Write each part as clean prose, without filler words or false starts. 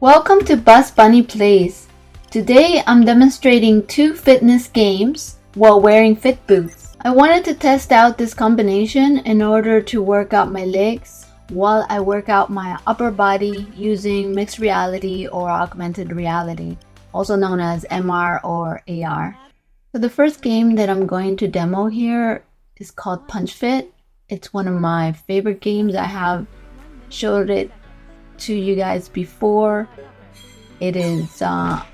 Welcome to Bus Bunny Plays. Today I'm demonstrating two fitness games while wearing fit boots. I wanted to test out this combination in order to work out my legs while I work out my upper body using mixed reality or augmented reality, also known as MR or AR. So the first game that I'm going to demo here is called Punch Fit. It's one of my favorite games. I have showed it to you guys before. It is a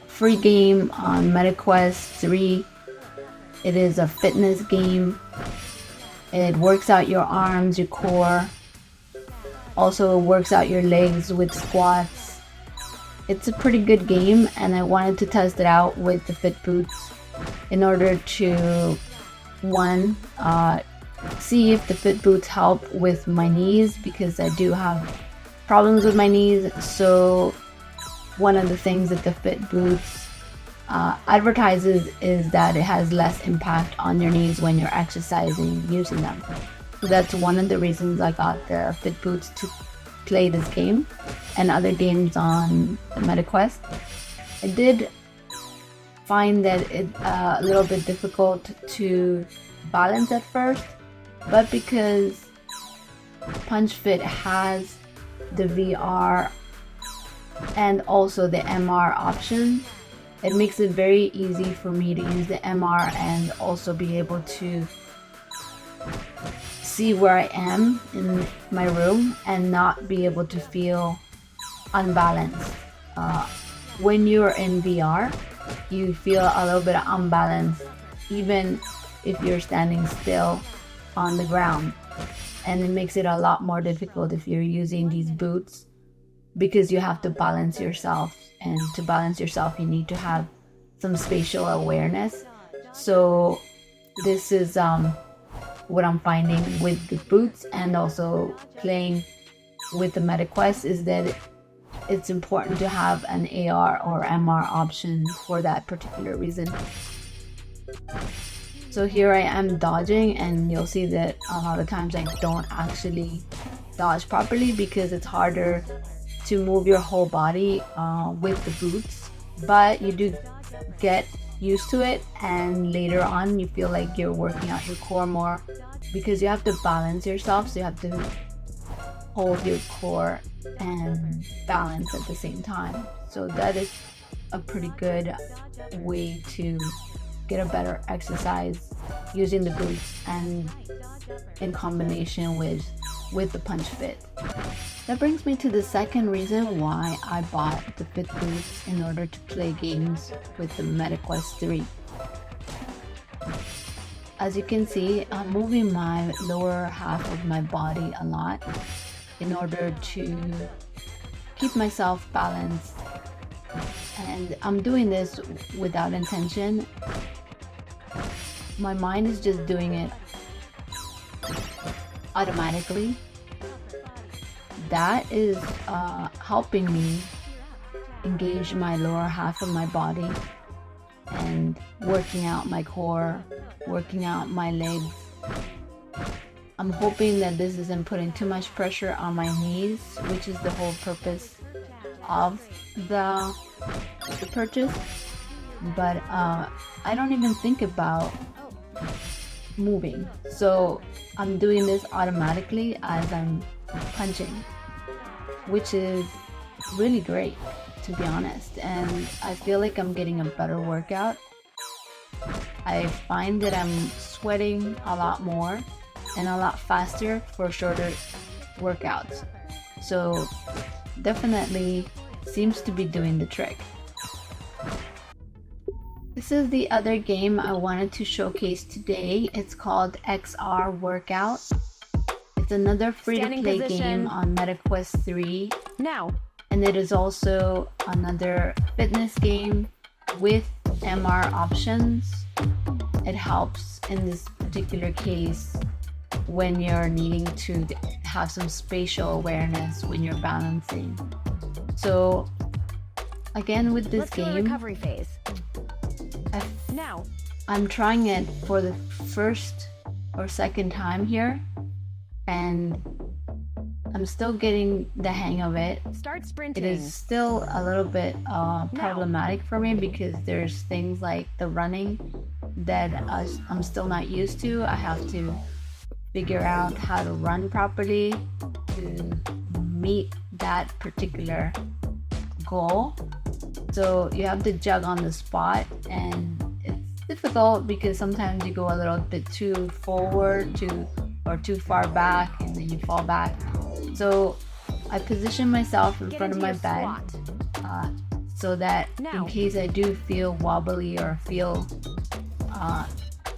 free game on MetaQuest 3. It is a fitness game. It works out your arms, your core. Also works out your legs with squats. It's a pretty good game, and I wanted to test it out with the fit boots in order to see if the fit boots help with my knees, because I do have problems with my knees. So one of the things that the fit boots advertises is that it has less impact on your knees when you're exercising using them. So that's one of the reasons I got the fit boots to play this game and other games on the MetaQuest. I did find that it a little bit difficult to balance at first, but because Punch Fit has the VR and also the MR option, it makes it very easy for me to use the MR and also be able to see where I am in my room and not be able to feel unbalanced. When you're in VR, you feel a little bit unbalanced even if you're standing still on the ground, and it makes it a lot more difficult if you're using these boots, because you have to balance yourself, and to balance yourself you need to have some spatial awareness. So this is what I'm finding with the boots and also playing with the MetaQuest, is that it's important to have an AR or MR option for that particular reason. So here I am dodging, and you'll see that a lot of times I don't actually dodge properly because it's harder to move your whole body with the boots, but you do get used to it, and later on you feel like you're working out your core more because you have to balance yourself. So you have to hold your core and balance at the same time. So that is a pretty good way to get a better exercise using the boots and in combination with the Punch Fit. That brings me to the second reason why I bought the fit boots in order to play games with the MetaQuest 3. As you can see, I'm moving my lower half of my body a lot in order to keep myself balanced, and I'm doing this without intention. My mind is just doing it automatically. That is helping me engage my lower half of my body and working out my core, working out my legs. I'm hoping that this isn't putting too much pressure on my knees, which is the whole purpose of the purchase. But I don't even think about moving, so I'm doing this automatically as I'm punching, which is really great, to be honest, and I feel like I'm getting a better workout. I find that I'm sweating a lot more and a lot faster for shorter workouts, so definitely seems to be doing the trick. This is the other game I wanted to showcase today. It's called XR Workout. It's another free-to-play game on MetaQuest 3. Now. And it is also another fitness game with MR options. It helps in this particular case when you're needing to have some spatial awareness when you're balancing. So again, with this game, recovery phase. Now. I'm trying it for the first or second time here, and I'm still getting the hang of it. Start It sprinting. is still a little bit problematic for me because there's things like the running that I'm still not used to. I have to figure out how to run properly to meet that particular goal. So you have to jug on the spot, and it's difficult because sometimes you go a little bit too forward or too far back, and then you fall back. So I position myself in front of my bed so that in case I do feel wobbly or feel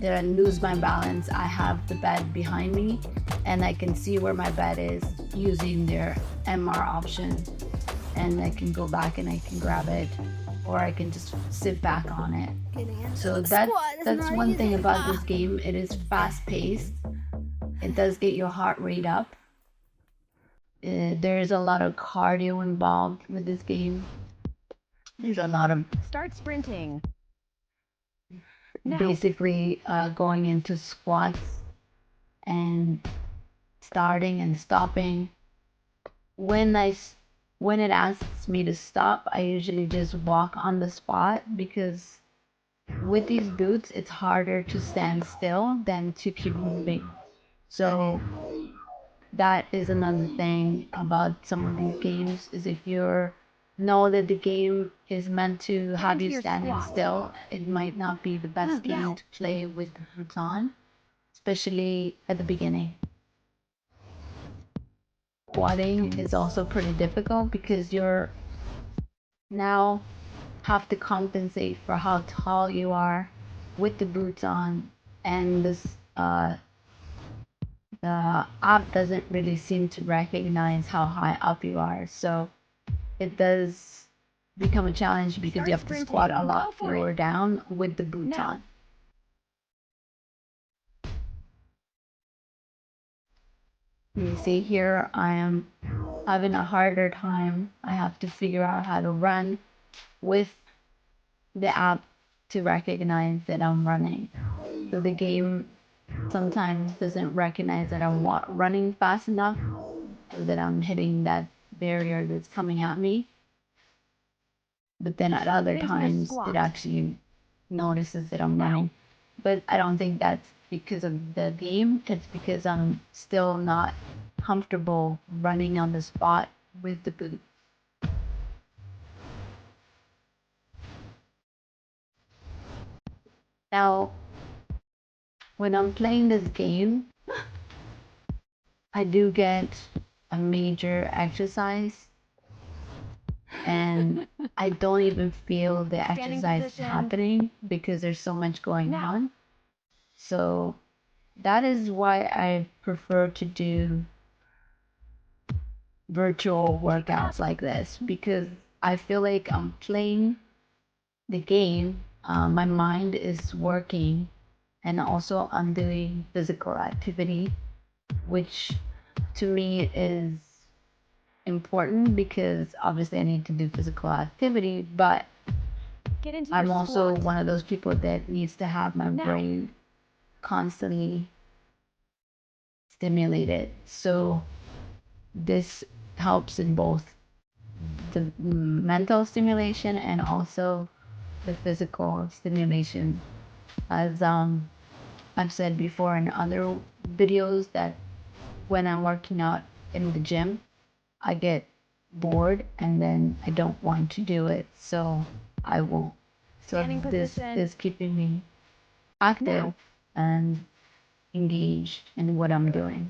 that I lose my balance, I have the bed behind me and I can see where my bed is using their MR option, and I can go back and I can grab it, or I can just sit back on it. So that's one thing about this game. It is fast paced. It does get your heart rate up. There is a lot of cardio involved with this game. There's a lot of Start sprinting. basically going into squats and starting and stopping. When it asks me to stop, I usually just walk on the spot because with these boots, it's harder to stand still than to keep moving. So that is another thing about some of these games is if you know that the game is meant to have you standing still, it might not be the best game to play with the boots on, especially at the beginning. Squatting is also pretty difficult because you're now have to compensate for how tall you are with the boots on, and this the app doesn't really seem to recognize how high up you are, so it does become a challenge because you have to squat a lot lower down with the boots on. You see here, I am having a harder time. I have to figure out how to run with the app to recognize that I'm running. So the game sometimes doesn't recognize that I'm running fast enough or that I'm hitting that barrier that's coming at me. But then at other times, it actually notices that I'm running. But I don't think that's because of the game. It's because I'm still not comfortable running on the spot with the boot. Now, when I'm playing this game, I do get a major exercise, and I don't even feel the exercise happening because there's so much going on. So that is why I prefer to do virtual workouts like this, because I feel like I'm playing the game, my mind is working, and also I'm doing physical activity, which to me is important because obviously I need to do physical activity, but I'm also one of those people that needs to have my brain constantly stimulated. So this helps in both the mental stimulation and also the physical stimulation. As I've said before in other videos, that when I'm working out in the gym, I get bored and then I don't want to do it, so I won't. So this is keeping me active and engaged in what I'm doing.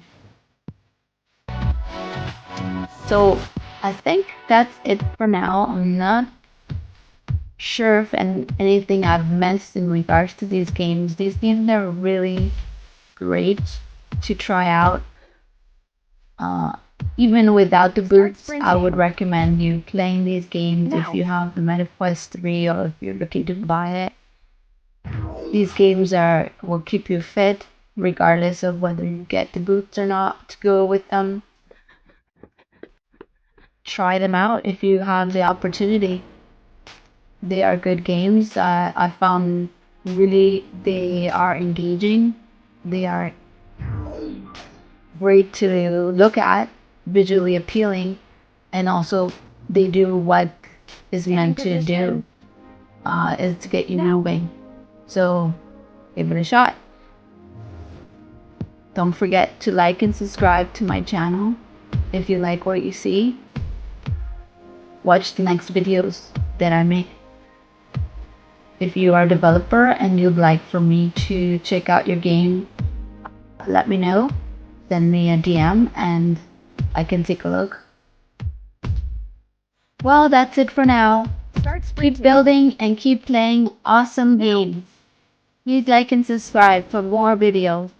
So I think that's it for now. I'm not sure if anything I've missed in regards to these games. These games are really great to try out. Uh, Even without the boots, I would recommend you playing these games if you have the Meta Quest 3 or if you're looking to buy it. These games will keep you fit regardless of whether you get the boots or not to go with them. Try them out if you have the opportunity. They are good games. I found really they are engaging. They are great to look at. visually appealing, and also they do what is meant to do, is to get you moving. So give it a shot. Don't forget to like and subscribe to my channel if you like what you see. Watch the next videos that I make. If you are a developer and you'd like for me to check out your game, let me know. Send me a DM and I can take a look. Well, that's it for now. Keep building and keep playing awesome games. Please like and subscribe for more videos.